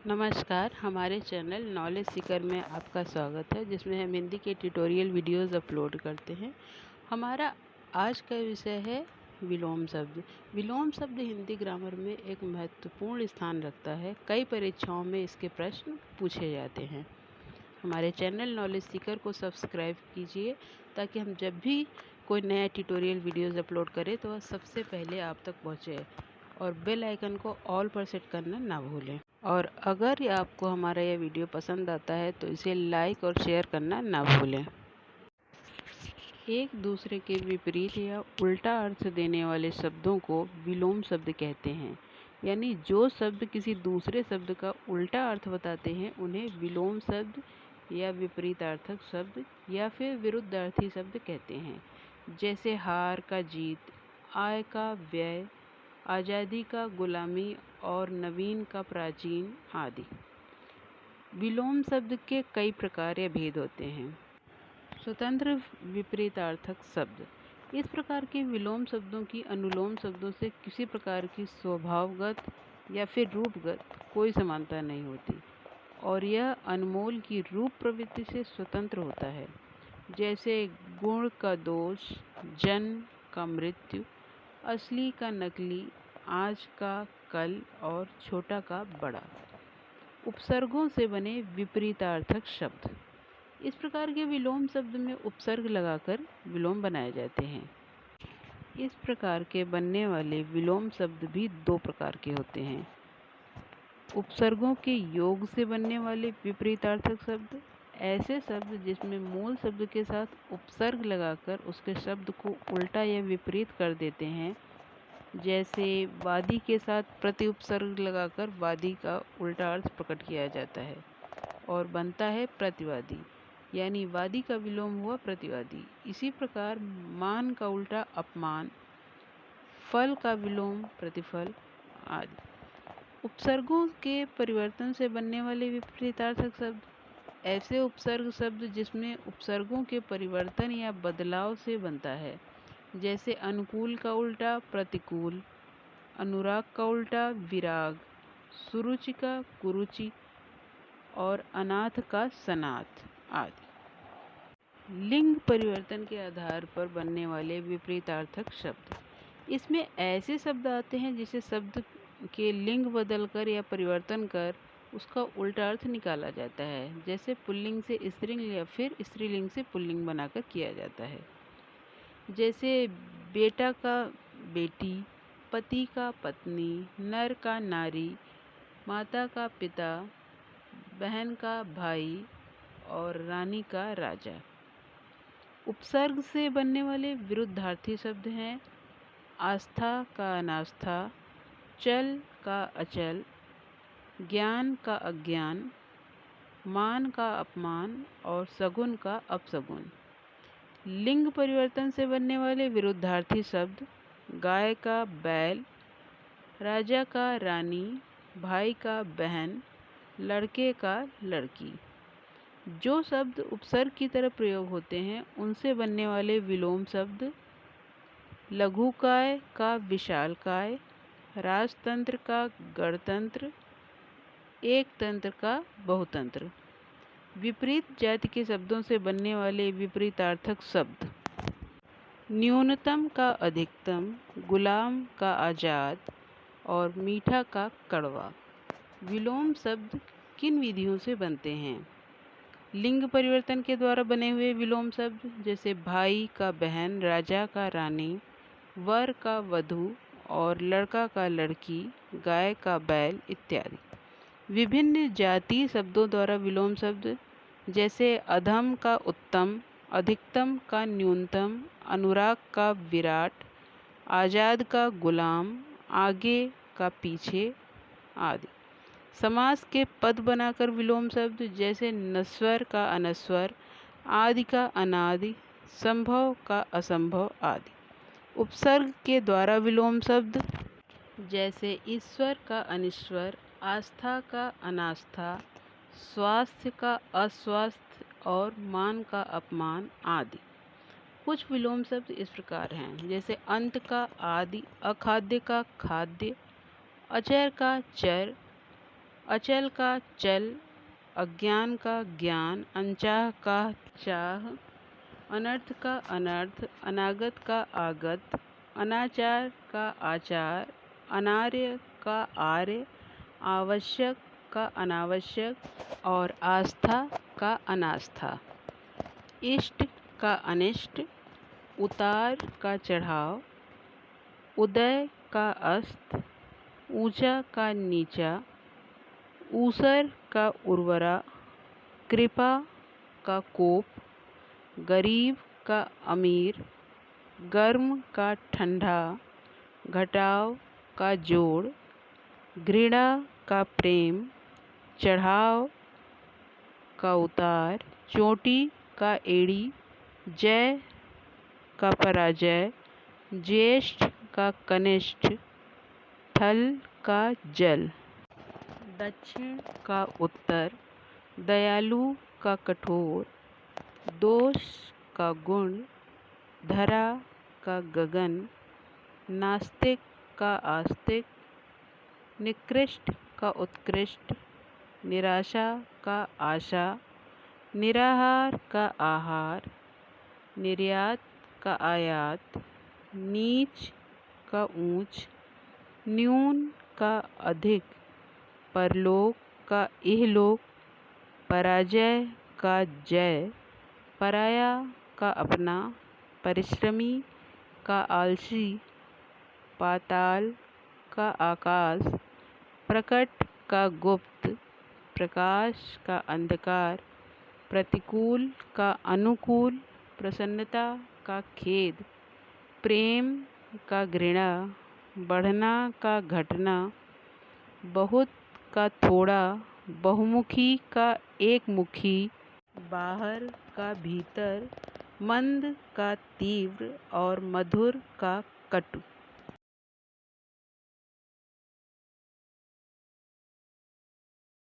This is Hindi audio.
नमस्कार, हमारे चैनल नॉलेज सीकर में आपका स्वागत है, जिसमें हम हिंदी के ट्यूटोरियल वीडियोस अपलोड करते हैं। हमारा आज का विषय है विलोम शब्द। विलोम शब्द हिंदी ग्रामर में एक महत्वपूर्ण स्थान रखता है। कई परीक्षाओं में इसके प्रश्न पूछे जाते हैं। हमारे चैनल नॉलेज सीकर को सब्सक्राइब कीजिए ताकि हम जब भी कोई नया ट्यूटोरियल वीडियोस अपलोड करें तो वह सबसे पहले आप तक पहुँचे, और बेल आइकन को ऑल पर सेट करना ना भूलें। और अगर आपको हमारा यह वीडियो पसंद आता है तो इसे लाइक और शेयर करना ना भूलें। एक दूसरे के विपरीत या उल्टा अर्थ देने वाले शब्दों को विलोम शब्द कहते हैं। यानी जो शब्द किसी दूसरे शब्द का उल्टा अर्थ बताते हैं उन्हें विलोम शब्द या विपरीतार्थक शब्द या फिर विरुद्धार्थी शब्द कहते हैं। जैसे हार का जीत, आय का व्यय, आज़ादी का गुलामी और नवीन का प्राचीन आदि। विलोम शब्द के कई प्रकार या भेद होते हैं। स्वतंत्र विपरीतार्थक शब्द। इस प्रकार के विलोम शब्दों की अनुलोम शब्दों से किसी प्रकार की स्वभावगत या फिर रूपगत कोई समानता नहीं होती, और यह अनमोल की रूप प्रवृत्ति से स्वतंत्र होता है। जैसे गुण का दोष, जन्म का मृत्यु, असली का नकली, आज का कल और छोटा का बड़ा। उपसर्गों से बने विपरीतार्थक शब्द। इस प्रकार के विलोम शब्द में उपसर्ग लगाकर विलोम बनाए जाते हैं। इस प्रकार के बनने वाले विलोम शब्द भी दो प्रकार के होते हैं। उपसर्गों के योग से बनने वाले विपरीतार्थक शब्द, ऐसे शब्द जिसमें मूल शब्द के साथ उपसर्ग लगाकर उसके शब्द को उल्टा या विपरीत कर देते हैं। जैसे वादी के साथ प्रति उपसर्ग लगाकर वादी का उल्टा अर्थ प्रकट किया जाता है और बनता है प्रतिवादी, यानी वादी का विलोम हुआ प्रतिवादी। इसी प्रकार मान का उल्टा अपमान, फल का विलोम प्रतिफल आदि। उपसर्गों के परिवर्तन से बनने वाले विपरीतार्थक शब्द, ऐसे उपसर्ग शब्द जिसमें उपसर्गों के परिवर्तन या बदलाव से बनता है। जैसे अनुकूल का उल्टा प्रतिकूल, अनुराग का उल्टा विराग, सुरुचि का कुरुचि और अनाथ का सनाथ आदि। लिंग परिवर्तन के आधार पर बनने वाले विपरीतार्थक शब्द, इसमें ऐसे शब्द आते हैं जिसे शब्द के लिंग बदलकर या परिवर्तन कर उसका उल्टा अर्थ निकाला जाता है। जैसे पुल्लिंग से स्त्रीलिंग या फिर स्त्रीलिंग से पुल्लिंग बनाकर किया जाता है। जैसे बेटा का बेटी, पति का पत्नी, नर का नारी, माता का पिता, बहन का भाई और रानी का राजा। उपसर्ग से बनने वाले विरुद्धार्थी शब्द हैं आस्था का अनास्था, चल का अचल, ज्ञान का अज्ञान, मान का अपमान और सगुन का अपसगुन। लिंग परिवर्तन से बनने वाले विरुद्धार्थी शब्द गाय का बैल, राजा का रानी, भाई का बहन, लड़के का लड़की। जो शब्द उपसर्ग की तरह प्रयोग होते हैं उनसे बनने वाले विलोम शब्द लघुकाय का विशालकाय, राजतंत्र का गणतंत्र, एक तंत्र का बहुतंत्र। विपरीत जाति के शब्दों से बनने वाले विपरीतार्थक शब्द न्यूनतम का अधिकतम, गुलाम का आज़ाद और मीठा का कड़वा। विलोम शब्द किन विधियों से बनते हैं? लिंग परिवर्तन के द्वारा बने हुए विलोम शब्द जैसे भाई का बहन, राजा का रानी, वर का वधू और लड़का का लड़की, गाय का बैल इत्यादि। विभिन्न जातीय शब्दों द्वारा विलोम शब्द जैसे अधम का उत्तम, अधिकतम का न्यूनतम, अनुराग का विराट, आज़ाद का गुलाम, आगे का पीछे आदि। समास के पद बनाकर विलोम शब्द जैसे नश्वर का अनश्वर, आदि का अनादि, संभव का असंभव आदि। उपसर्ग के द्वारा विलोम शब्द जैसे ईश्वर का अनिश्वर, आस्था का अनास्था, स्वास्थ्य का अस्वास्थ्य और मान का अपमान आदि। कुछ विलोम शब्द इस प्रकार हैं, जैसे अंत का आदि, अखाद्य का खाद्य, अचर का चर, अचल का चल, अज्ञान का ज्ञान, अनचाह का चाह, अनर्थ का अनर्थ, अनागत का आगत, अनाचार का आचार, अनार्य का आर्य, आवश्यक का अनावश्यक और आस्था का अनास्था। इष्ट का अनिष्ट, उतार का चढ़ाव, उदय का अस्त, ऊंचा का नीचा, ऊसर का उर्वरा, कृपा का कोप, गरीब का अमीर, गर्म का ठंडा, घटाव का जोड़, घृणा का प्रेम, चढ़ाव का उतार, चोटी का एड़ी, जय का पराजय, ज्येष्ठ का कनिष्ठ, थल का जल, दक्षिण का उत्तर, दयालु का कठोर, दोष का गुण, धरा का गगन, नास्तिक का आस्तिक, निकृष्ट का उत्कृष्ट, निराशा का आशा, निराहार का आहार, निर्यात का आयात, नीच का ऊंच, न्यून का अधिक, परलोक का इहलोक, पराजय का जय, पराया का अपना, परिश्रमी का आलसी, पाताल का आकाश, प्रकट का गुप्त, प्रकाश का अंधकार, प्रतिकूल का अनुकूल, प्रसन्नता का खेद, प्रेम का घृणा, बढ़ना का घटना, बहुत का थोड़ा, बहुमुखी का एकमुखी, बाहर का भीतर, मंद का तीव्र और मधुर का कटु।